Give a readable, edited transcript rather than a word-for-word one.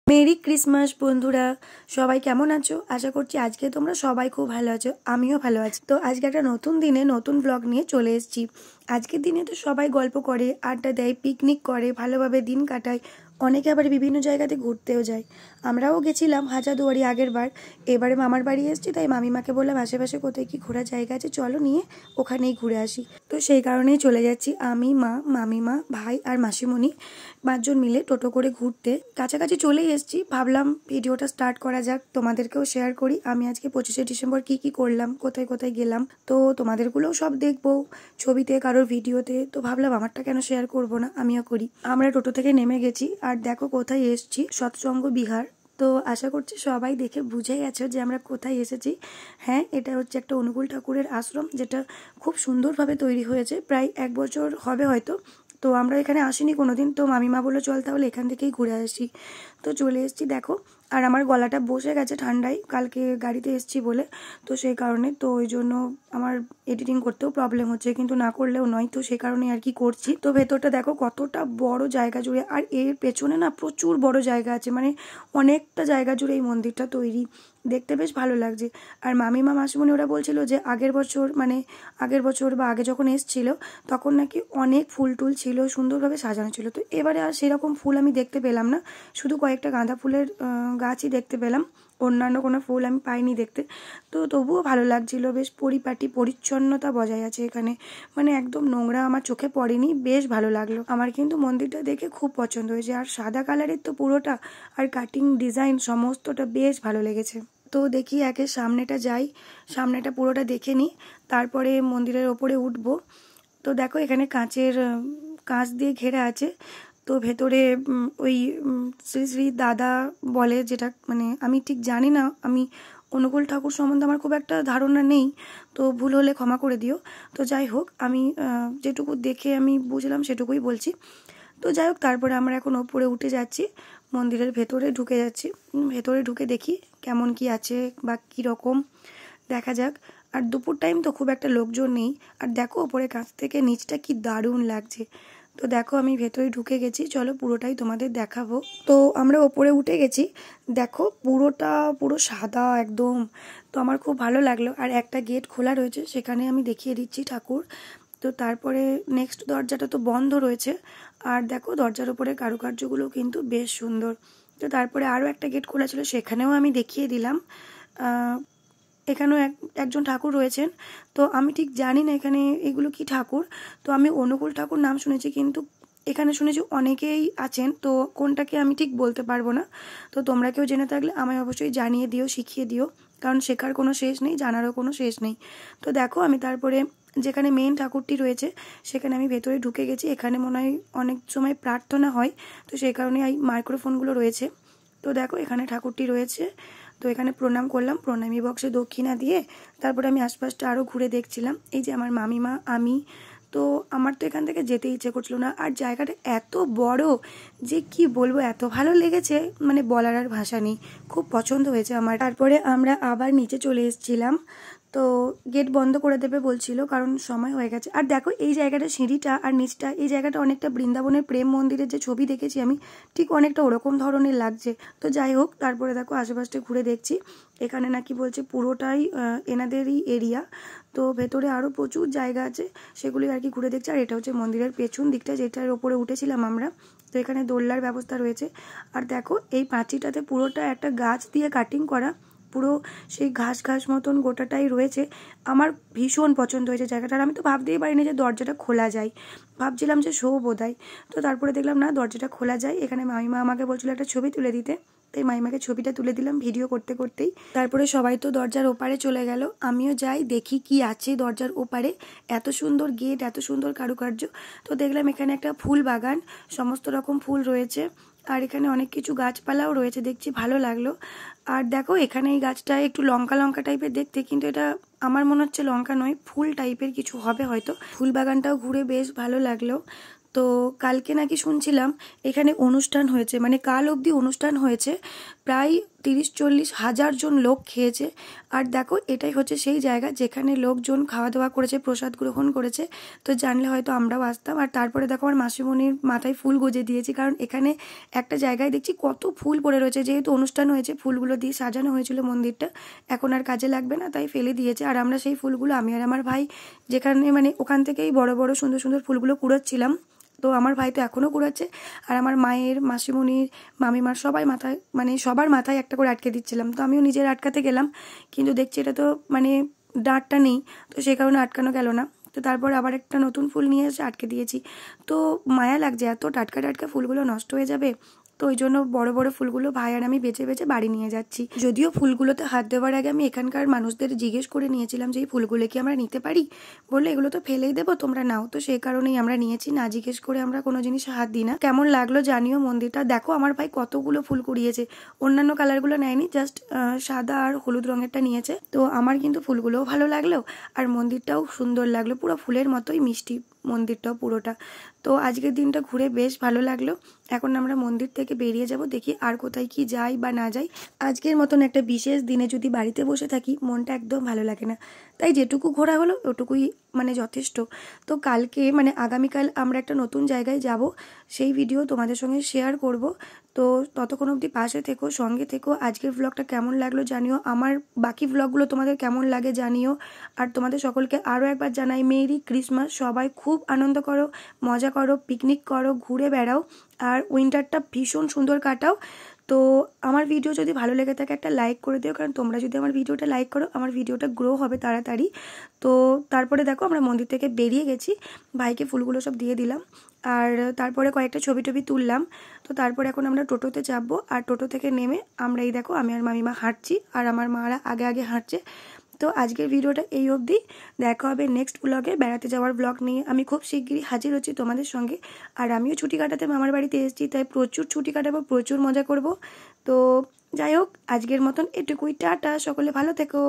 Merry Christmas বন্ধুরা, সবাই কেমন আছো? আশা করছি আজকে তোমরা সবাই খুব ভালো আছো, আমিও ভালো আছি। তো আজকে একটা নতুন দিনে নতুন ব্লগ নিয়ে চলে এসেছি। আজকের দিনে তো সবাই গল্প করে, আড্ডা দেয়, পিকনিক করে, ভালোভাবে দিন কাটায়, অনেকে আবার বিভিন্ন জায়গাতে ঘুরতেও যায়। আমরাও গেছিলাম হাজারদুয়ারি আগের বার। এবারে মামার বাড়ি এসেছি, তাই মামিমাকে বললাম আশেপাশে কোথায় কি ঘোরার জায়গা আছে চলো নিয়ে ওখানেই ঘুরে আসি। তো সেই কারণেই চলে যাচ্ছি আমি, মা, মামিমা, ভাই আর মাসিমণি 5 জন মিলে টোটো করে ঘুরতে। কাছাকাছি চলেই এসেছি, ভাবলাম ভিডিওটা স্টার্ট করা যাক, তোমাদেরকেও শেয়ার করি আমি আজকে 25শে ডিসেম্বর কি কি করলাম, কোথায় কোথায় গেলাম। তো তোমাদেরগুলোও সব দেখবো ছবিতে, কারোর ভিডিওতে। তো ভাবলাম আমারটা কেন শেয়ার করব না, আমিও করি। আমরা টোটো থেকে নেমে গেছি, আর দেখো কোথায় এসেছি, সৎসঙ্গ বিহার। তো আশা করছি সবাই দেখে বুঝে গেছো যে আমরা কোথায় এসেছি। হ্যাঁ, এটা হচ্ছে একটা অনুকূল ঠাকুরের আশ্রম, যেটা খুব সুন্দরভাবে তৈরি হয়েছে, প্রায় 1 বছর হবে হয়তো। তো আমরা এখানে আসিনি কোনোদিন, তো মামিমা বললো চল তাহলে এখান থেকেই ঘুরে আসি। তো চলে এসেছি দেখো। আর আমার গলাটা বসে গেছে ঠান্ডায়, কালকে গাড়িতে এসেছি বলে। তো সেই কারণে তো ওই জন্য আমার এডিটিং করতেও প্রবলেম হচ্ছে, কিন্তু না করলেও নয়, তো সেই কারণে আর কি করছি। তো ভেতরটা দেখো কতটা বড় জায়গা জুড়ে, আর এর পেছনে না প্রচুর বড় জায়গা আছে, মানে অনেকটা জায়গা জুড়ে এই মন্দিরটা তৈরি। দেখতে বেশ ভালো লাগছে। আর মামিমা মাসিমণি ওরা বলছিল যে আগের বছর বা আগে যখন এসেছিল তখন নাকি অনেক ফুল টুল ছিল, সুন্দরভাবে সাজানো ছিল। তো এবারে আর সেরকম ফুল আমি দেখতে পেলাম না, শুধু কয়েকটা গাঁদা ফুলের গাছই দেখতে পেলাম, অন্যান্য কোনো ফুল আমি পাইনি দেখতে। তো তবুও ভালো লাগছিল, বেশ পরিপাটি পরিচ্ছন্নতা বজায় আছে এখানে, মানে একদম নোংরা আমার চোখে পড়েনি, বেশ ভালো লাগলো। আমার কিন্তু মন্দিরটা দেখে খুব পছন্দ হয়েছে, আর সাদা কালারের তো পুরোটা, আর কাটিং ডিজাইন সমস্তটা বেশ ভালো লেগেছে। তো দেখি আগে সামনেটা যাই, সামনেটা পুরোটা দেখে নিই, তারপরে মন্দিরের ওপরে উঠবো। তো দেখো এখানে কাঁচ দিয়ে ঘেরা আছে। তো ভেতরে ওই শ্রী শ্রী দাদা বলে, যেটা মানে আমি ঠিক জানি না, আমি অনুকূল ঠাকুর সম্বন্ধে আমার খুব একটা ধারণা নেই, তো ভুল হলে ক্ষমা করে দিও। তো যাই হোক, আমি যেটুকু দেখে আমি বুঝলাম সেটুকুই বলছি। তো যাই হোক, তারপরে আমরা এখন ওপরে উঠে যাচ্ছি, মন্দিরের ভেতরে ঢুকে যাচ্ছি। ভেতরে ঢুকে দেখি কেমন কি আছে বা কীরকম, দেখা যাক। আর দুপুর টাইম তো খুব একটা লোকজন নেই। আর দেখো ওপরে কাছ থেকে নিচটা কি দারুণ লাগছে। তো দেখো আমি ভেতরে ঢুকে গেছি, চলো পুরোটাই তোমাদের দেখাবো। তো আমরা ওপরে উঠে গেছি, দেখো পুরো সাদা একদম। তো আমার খুব ভালো লাগলো। আর একটা গেট খোলা রয়েছে, সেখানে আমি দেখিয়ে দিচ্ছি ঠাকুর। তো তারপরে নেক্সট দরজাটা তো বন্ধ রয়েছে। আর দেখো দরজার উপরে কারুকার্যগুলো কিন্তু বেশ সুন্দর। তো তারপরে আরও একটা গেট খোলা ছিল, সেখানেও আমি দেখিয়ে দিলাম। এখানেও একজন ঠাকুর রয়েছেন। তো আমি ঠিক জানি না এখানে এগুলো কি ঠাকুর। তো আমি অনুকূল ঠাকুর নাম শুনেছি, কিন্তু এখানে শুনেছি অনেকেই আছেন, তো কোনটাকে আমি ঠিক বলতে পারবো না। তো তোমরা কেউ জেনে থাকলে আমায় অবশ্যই জানিয়ে দিও, শিখিয়ে দিও, কারণ শেখার কোনো শেষ নেই, জানারও কোনো শেষ নেই। তো দেখো আমি তারপরে যেখানে মেন ঠাকুরটি রয়েছে সেখানে আমি ভেতরে ঢুকে গেছি। এখানে মনে হয় অনেক সময় প্রার্থনা হয়, তো সেই কারণে এই মাইক্রোফোনগুলো রয়েছে। তো দেখো এখানে ঠাকুরটি রয়েছে। তো এখানে প্রণাম করলাম, প্রণামী বক্সে দক্ষিণা দিয়ে তারপরে আমি আশপাশটা আরও ঘুরে দেখছিলাম। এই যে আমার মামিমা, আমি। তো আমার তো এখান থেকে যেতে ইচ্ছে করছিল না, আর জায়গাটা এত বড় যে কি বলবো, এত ভালো লেগেছে, মানে বলার আর ভাষা নেই, খুব পছন্দ হয়েছে আমার। তারপরে আমরা আবার নিচে চলে এসেছিলাম। তো গেট বন্ধ করে দেবে বলছিল, কারণ সময় হয়ে গেছে। আর দেখো এই জায়গাটা, সিঁড়িটা আর নিচটা, এই জায়গাটা অনেকটা বৃন্দাবনের প্রেম মন্দিরের যে ছবি দেখেছি আমি, ঠিক অনেকটা ওরকম ধরনের লাগছে। তো যাই হোক, তারপরে দেখো আশেপাশটা ঘুরে দেখছি। এখানে নাকি বলছে পুরোটাই এনাদেরই এরিয়া। তো ভেতরে আরও প্রচুর জায়গা আছে, সেগুলি আর কি ঘুরে দেখছি। আর এটা হচ্ছে মন্দিরের পেছন দিকটা, যেটার ওপরে উঠেছিলাম আমরা। তো এখানে দোলনার ব্যবস্থা রয়েছে। আর দেখো এই পাঁচিটাতে পুরোটা একটা গাছ দিয়ে কাটিং করা, পুরো সেই ঘাস ঘাস মতন গোটাটাই রয়েছে। আমার ভীষণ পছন্দ হয়েছে জায়গাটার। আমি তো ভাবতেই পারিনি যে দরজাটা খোলা যায়, ভাবছিলাম যে শো বোধহয়। তো তারপরে দেখলাম না, দরজাটা খোলা যায়। এখানে মামিমা আমাকে বলছিল একটা ছবি তুলে দিতে, তাই মাইমাকে ছবিটা তুলে দিলাম ভিডিও করতে করতেই। তারপরে সবাই তো দরজার ওপারে চলে গেল, আমিও যাই দেখি কি আছে দরজার ওপারে। এত সুন্দর গেট, এত সুন্দর কারুকার্য। তো দেখলাম এখানে একটা ফুল বাগান, সমস্ত রকম ফুল রয়েছে, আর এখানে অনেক কিছু গাছপালাও রয়েছে, দেখছি ভালো লাগলো। আর দেখো এখানে এই গাছটা একটু লঙ্কা লঙ্কা টাইপের দেখতে, কিন্তু এটা আমার মনে হচ্ছে লঙ্কা নয়, ফুল টাইপের কিছু হবে হয়তো। ফুল বাগানটাও ঘুরে বেশ ভালো লাগলো। তো কালকে নাকি শুনছিলাম এখানে অনুষ্ঠান হয়েছে, মানে কাল অবধি অনুষ্ঠান হয়েছে, প্রায় 30-40 হাজার জন লোক খেয়েছে। আর দেখো এটাই হচ্ছে সেই জায়গা যেখানে লোকজন খাওয়া দাওয়া করেছে, প্রসাদ গ্রহণ করেছে। তো জানলে হয়তো আমরাও আসতাম। আর তারপরে দেখো আমার মাসিমণির মাথায় ফুল গুজে দিয়েছি, কারণ এখানে একটা জায়গায় দেখছি কত ফুল পড়ে রয়েছে। যেহেতু অনুষ্ঠান হয়েছে, ফুলগুলো দিয়ে সাজানো হয়েছিল মন্দিরটা, এখন আর কাজে লাগবে না, তাই ফেলে দিয়েছে। আর আমরা সেই ফুলগুলো, আমি আর আমার ভাই যেখানে মানে ওখান থেকেই বড় বড় সুন্দর সুন্দর ফুলগুলো কুড়োচ্ছিলাম। তো আমার ভাই তো এখনও কুড়াচ্ছে, আর আমার মায়ের, মাসিমণির, মামিমার সবাই মাথায়, মানে সবার মাথায় একটা করে আটকে দিচ্ছিলাম। তো আমিও নিজের আটকাতে গেলাম, কিন্তু দেখছি এটা তো মানে ডাঁটটা নেই, তো সেই কারণে আটকানো গেল না। তো তারপর আবার একটা নতুন ফুল নিয়ে এসে আটকে দিয়েছি। তো মায়া লাগছে, এত টাটকা টাটকা ফুলগুলো নষ্ট হয়ে যাবে। তো ওই জন্য বড় বড় ফুলগুলো ভাই আর আমি বেছে বেছে বাড়ি নিয়ে যাচ্ছি। যদিও ফুলগুলোতে হাত দেওয়ার আগে আমি এখানকার মানুষদের জিজ্ঞেস করে নিয়েছিলাম যে এই ফুলগুলো কি আমরা নিতে পারি, বললে এগুলো তো ফেলেই দেবো, তোমরা নাও। তো সেই কারণেই আমরা নিয়েছি, না জিজ্ঞেস করে আমরা কোনো জিনিস হাত দিই না। কেমন লাগলো জানিও মন্দিরটা। দেখো আমার ভাই কতগুলো ফুল কুড়িয়েছে, অন্যান্য কালারগুলো নেয়নি, জাস্ট সাদা আর হলুদ রঙেরটা নিয়েছে। তো আমার কিন্তু ফুলগুলোও ভালো লাগলো, আর মন্দিরটাও সুন্দর লাগলো, পুরো ফুলের মতোই মিষ্টি মন্দিরটাও পুরোটা। তো আজকের দিনটা ঘুরে বেশ ভালো লাগলো। এখন আমরা মন্দির থেকে বেরিয়ে যাব, দেখি আর কোথায় কি যাই বা না যাই। আজকের মতন একটা বিশেষ দিনে যদি বাড়িতে বসে থাকি, মনটা একদম ভালো লাগে না, তাই যেটুকু ঘোরা হলো ওটুকুই মানে যথেষ্ট। তো কালকে মানে আগামীকাল আমরা একটা নতুন জায়গায় যাব, সেই ভিডিও তোমাদের সঙ্গে শেয়ার করব। তো ততক্ষণ অবধি পাশে থেকো, সঙ্গে থেকো। আজকের ব্লগটা কেমন লাগলো জানিও, আমার বাকি ব্লগগুলো তোমাদের কেমন লাগে জানিও। আর তোমাদের সকলকে আরও একবার জানাই মেরি ক্রিসমাস। সবাই খুব আনন্দ করো, মজা করো, পিকনিক করো, ঘুরে বেড়াও, আর উইন্টারটা ভীষণ সুন্দর কাটাও। তো আমার ভিডিও যদি ভালো লেগে থাকে একটা লাইক করে দিও, কারণ তোমরা যদি আমার ভিডিওটা লাইক করো আমার ভিডিওটা গ্রো হবে তাড়াতাড়ি। তো তারপরে দেখো আমরা মন্দির থেকে বেরিয়ে গেছি, ভাইকে ফুলগুলো সব দিয়ে দিলাম, আর তারপরে কয়েকটা ছবি টবি তুললাম। তো তারপরে এখন আমরা টোটোতে চাপবো, আর টোটো থেকে নেমে আমরা এই দেখো আমি আর মামিমা হাঁটছি, আর আমার মারা আগে আগে হাঁটছে। তো আজকের ভিডিওটা এই অবধি, দেখা হবে নেক্সট ব্লগে বেড়াতে যাওয়ার ব্লগ নিয়ে। আমি খুব শিগগিরই হাজির হচ্ছি তোমাদের সঙ্গে। আর আমিও ছুটি কাটাতে মামার বাড়িতে এসেছি, তাই প্রচুর ছুটি কাটাবো, প্রচুর মজা করব। তো যাই হোক, আজকের মতন এটুকুই, টাটা, সকলে ভালো থেকো।